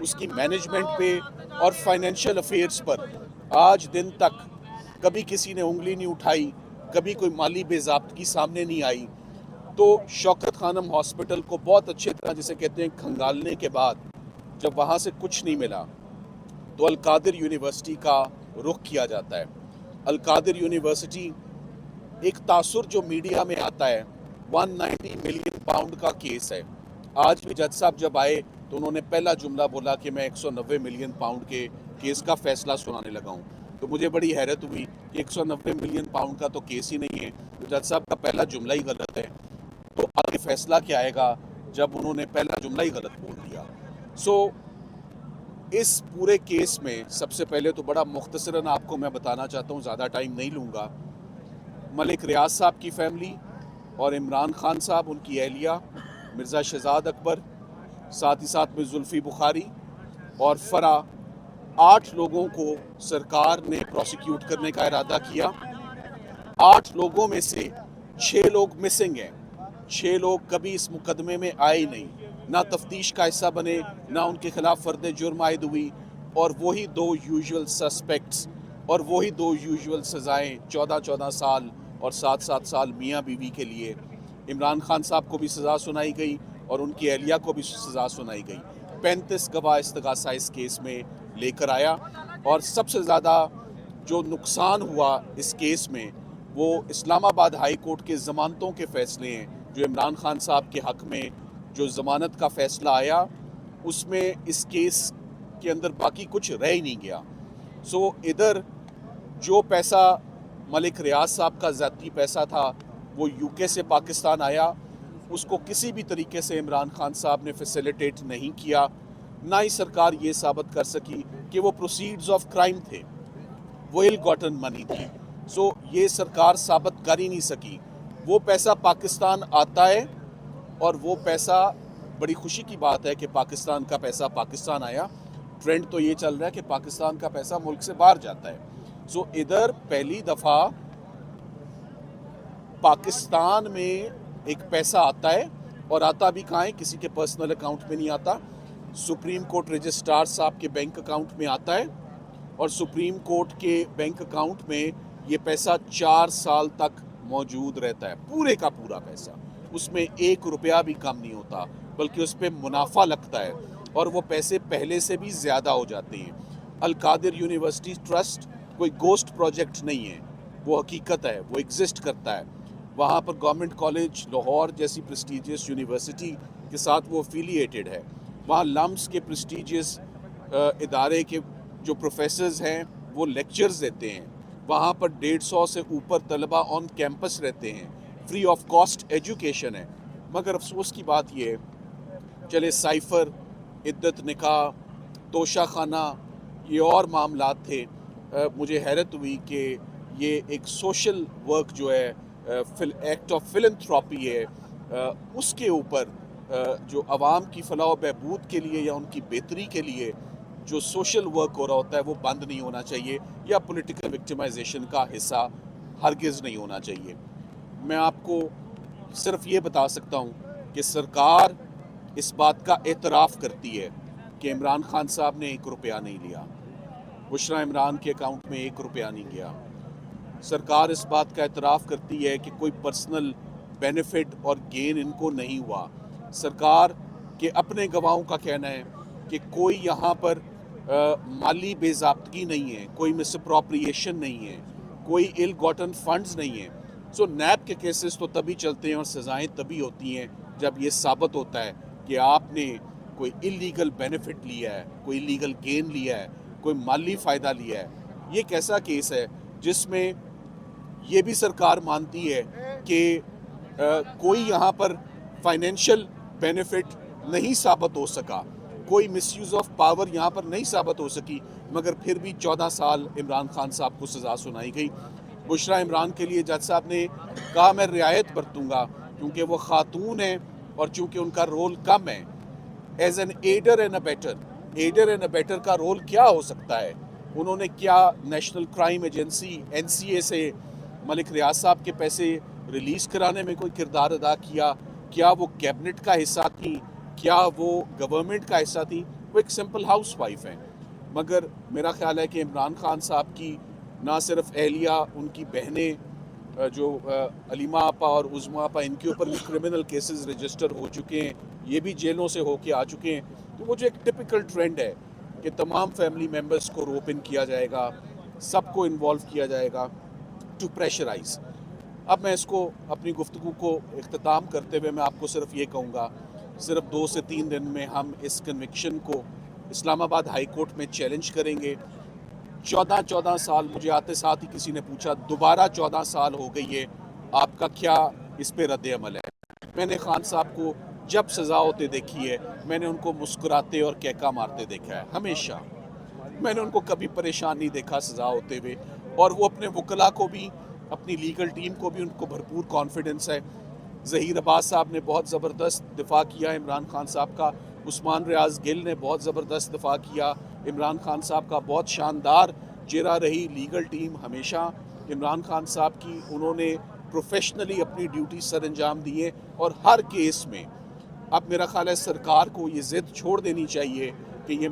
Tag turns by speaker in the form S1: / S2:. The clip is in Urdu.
S1: اس کی مینجمنٹ پہ اور فائنینشیل افیئرز پر آج دن تک کبھی کسی نے انگلی نہیں اٹھائی، کبھی کوئی مالی بے ضابطگی سامنے نہیں آئی. تو شوکت خانم ہاسپٹل کو بہت اچھے طرح جسے کہتے ہیں کھنگالنے کے بعد جب وہاں سے کچھ نہیں ملا تو القادر یونیورسٹی کا رخ کیا جاتا ہے. القادر یونیورسٹی ایک تاثر جو میڈیا میں آتا ہے 190 ملین پاؤنڈ کا کیس ہے. آج بھی جج صاحب جب آئے تو انہوں نے پہلا جملہ بولا کہ میں 190 ملین پاؤنڈ کے کیس کا فیصلہ سنانے لگا ہوں. تو مجھے بڑی حیرت ہوئی کہ 190 ملین پاؤنڈ کا تو کیس ہی نہیں ہے، تو جج صاحب کا پہلا جملہ ہی غلط ہے. تو آگے فیصلہ کیا آئے گا جب انہوں نے پہلا جملہ ہی غلط بول دیا. اس پورے کیس میں سب سے پہلے تو بڑا مختصراً آپ کو میں بتانا چاہتا ہوں، زیادہ ٹائم نہیں لوں گا. ملک ریاض صاحب کی فیملی اور عمران خان صاحب، ان کی اہلیہ مرزا شہزاد اکبر، ساتھ ہی ساتھ میں زلفی بخاری اور فرا، 8 لوگوں کو سرکار نے پروسیکیوٹ کرنے کا ارادہ کیا. 8 لوگوں میں سے 6 لوگ مسنگ ہیں. 6 لوگ کبھی اس مقدمے میں آئے نہیں، نہ تفتیش کا حصہ بنے، نہ ان کے خلاف فرد جرم عائد ہوئی، اور وہی 2 یوزول سسپیکٹس اور وہی 2 یوزول سزائیں 14 سال اور 7 سال میاں بیوی کے لیے. عمران خان صاحب کو بھی سزا سنائی گئی اور ان کی اہلیہ کو بھی سزا سنائی گئی. 35 گواہ استغاثہ اس کیس میں لے کر آیا، اور سب سے زیادہ جو نقصان ہوا اس کیس میں وہ اسلام آباد ہائی کورٹ کے ضمانتوں کے فیصلے ہیں. جو عمران خان صاحب کے حق میں جو ضمانت کا فیصلہ آیا اس میں اس کیس کے اندر باقی کچھ رہ ہی نہیں گیا. ادھر جو پیسہ ملک ریاض صاحب کا ذاتی پیسہ تھا وہ یو کے سے پاکستان آیا، اس کو کسی بھی طریقے سے عمران خان صاحب نے فیسیلیٹیٹ نہیں کیا. نہ ہی سرکار یہ ثابت کر سکی کہ وہ پروسیڈز آف کرائم تھے، وہ ایل گاٹن منی تھی. یہ سرکار ثابت کر ہی نہیں سکی. وہ پیسہ پاکستان آتا ہے، اور وہ پیسہ، بڑی خوشی کی بات ہے کہ پاکستان کا پیسہ پاکستان آیا. ٹرینڈ تو یہ چل رہا ہے کہ پاکستان کا پیسہ ملک سے باہر جاتا ہے. ادھر پہلی دفعہ پاکستان میں ایک پیسہ آتا ہے، اور آتا بھی کہاں ہے، کسی کے پرسنل اکاؤنٹ میں نہیں آتا. سپریم کورٹ رجسٹرار صاحب کے بینک اکاؤنٹ میں آتا ہے، اور سپریم کورٹ کے بینک اکاؤنٹ میں یہ پیسہ 4 سال تک موجود رہتا ہے، پورے کا پورا پیسہ. اس میں 1 روپیہ بھی کم نہیں ہوتا، بلکہ اس پہ منافع لگتا ہے، اور وہ پیسے پہلے سے بھی زیادہ ہو جاتے ہیں. القادر یونیورسٹی ٹرسٹ کوئی گوسٹ پروجیکٹ نہیں ہے، وہ حقیقت ہے، وہ ایگزسٹ کرتا ہے. وہاں پر گورنمنٹ کالج لاہور جیسی پریسٹیجیس یونیورسٹی کے ساتھ وہ افیلیٹڈ ہے. وہاں لمس کے پریسٹیجیس ادارے کے جو پروفیسرز ہیں وہ لیکچرز دیتے ہیں. وہاں پر 150 سے اوپر طلبہ آن کیمپس رہتے ہیں، فری آف کاسٹ ایجوکیشن ہے. مگر افسوس کی بات یہ ہے، چلے سائفر، عدت نکاح، توشہ خانہ، یہ اور معاملات تھے. مجھے حیرت ہوئی کہ یہ ایک سوشل ورک جو ہے، ایکٹ آف فلنتھراپی ہے، اس کے اوپر جو عوام کی فلاح و بہبود کے لیے یا ان کی بہتری کے لیے جو سوشل ورک ہو رہا ہوتا ہے وہ بند نہیں ہونا چاہیے، یا پولیٹیکل وکٹمائزیشن کا حصہ ہرگز نہیں ہونا چاہیے. میں آپ کو صرف یہ بتا سکتا ہوں کہ سرکار اس بات کا اعتراف کرتی ہے کہ عمران خان صاحب نے 1 روپیہ نہیں لیا، بشریٰ عمران کے اکاؤنٹ میں 1 روپیہ نہیں گیا. سرکار اس بات کا اعتراف کرتی ہے کہ کوئی پرسنل بینیفٹ اور گین ان کو نہیں ہوا. سرکار کے اپنے گواہوں کا کہنا ہے کہ کوئی یہاں پر مالی بے ضابطگی نہیں ہے، کوئی مس اپروپریشن نہیں ہے، کوئی ایل گاٹن فنڈز نہیں ہیں. نیب کے کیسز تو تبھی چلتے ہیں اور سزائیں تبھی ہوتی ہیں جب یہ ثابت ہوتا ہے کہ آپ نے کوئی اللیگل بینیفٹ لیا ہے، کوئی اللیگل گین لیا ہے، کوئی مالی فائدہ لیا ہے. یہ ایک ایسا کیس ہے جس میں یہ بھی سرکار مانتی ہے کہ کوئی یہاں پر فائنینشیل بینیفٹ نہیں ثابت ہو سکا، کوئی مس یوز آف پاور یہاں پر نہیں ثابت ہو سکی، مگر پھر بھی 14 سال عمران خان صاحب کو سزا سنائی گئی. بشریٰ عمران کے لیے جج صاحب نے کہا میں رعایت برتوں گا کیونکہ وہ خاتون ہیں اور چونکہ ان کا رول کم ہے. As an adder and a better کا رول کیا ہو سکتا ہے؟ انہوں نے کیا نیشنل کرائم ایجنسی NCA سے ملک ریاض صاحب کے پیسے ریلیز کرانے میں کوئی کردار ادا کیا؟ کیا وہ کیبنٹ کا حصہ تھی؟ کیا وہ گورنمنٹ کا حصہ تھی؟ وہ ایک سمپل ہاؤس وائف ہیں، مگر میرا خیال ہے کہ عمران خان صاحب کی نہ صرف اہلیہ، ان کی بہنیں جو علیمہ آپا اور عظمیٰ آپا، ان کے اوپر بھی کرمنل کیسز رجسٹر ہو چکے ہیں، یہ بھی جیلوں سے ہو کے آ چکے ہیں. تو وہ جو ایک ٹپیکل ٹرینڈ ہے کہ تمام فیملی ممبرس کو روپ ان کیا جائے گا، سب کو انوالو کیا جائے گا ٹو پریشرائز. اب میں اس کو اپنی گفتگو کو اختتام کرتے ہوئے میں آپ کو صرف یہ کہوں گا، صرف 2 سے 3 دن میں ہم اس کنوکشن کو اسلام آباد ہائی کورٹ میں چیلنج کریں گے. 14 سال، مجھے آتے ساتھ ہی کسی نے پوچھا دوبارہ 14 سال ہو گئی ہے، آپ کا کیا اس پہ رد عمل ہے؟ میں نے خان صاحب کو جب سزا ہوتے دیکھی ہے، میں نے ان کو مسکراتے اور کہکا مارتے دیکھا ہے ہمیشہ. میں نے ان کو کبھی پریشان نہیں دیکھا سزا ہوتے ہوئے، اور وہ اپنے وکلاء کو بھی، اپنی لیگل ٹیم کو بھی ان کو بھرپور کانفیڈنس ہے. ظہیر عباس صاحب نے بہت زبردست دفاع کیا عمران خان صاحب کا، عثمان ریاض گل نے بہت زبردست دفاع کیا عمران خان صاحب کا، بہت شاندار چہرہ رہی لیگل ٹیم ہمیشہ عمران خان صاحب کی. انہوں نے پروفیشنلی اپنی ڈیوٹی سر انجام دیے، اور ہر کیس میں اب میرا خیال ہے سرکار کو یہ ضد چھوڑ دینی چاہیے کہ یہ